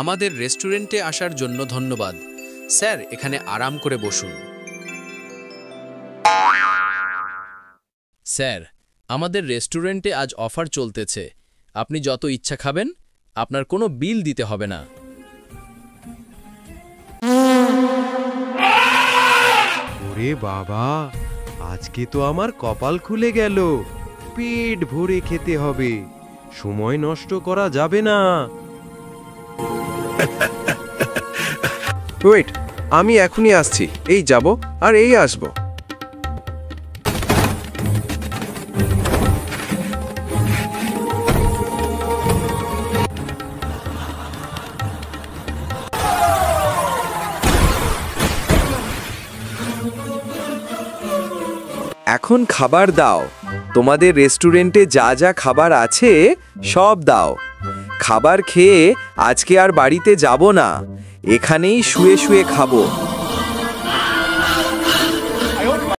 আমাদের রেস্টুরেন্টে আসার জন্য ধন্যবাদ স্যার। এখানে আরাম করে বসুন। স্যার, আমাদের রেস্টুরেন্টে আজ অফার চলতেছে। আপনি যত ইচ্ছা খাবেন, আপনার কোনো বিল দিতে হবে না। ওরে বাবা, আজকে তো আমার কপাল খুলে গেল। পেট ভরে খেতে হবে, সময় নষ্ট করা যাবে না। ওয়েট, আমি এখনই আসছি। এই যাব আর এই আসব। এখন খাবার দাও। তোমাদের রেস্টুরেন্টে যা যা খাবার আছে সব দাও। খাবার খেয়ে আজকে আর বাড়িতে যাব না, এখানেই শুয়ে শুয়ে খাবো।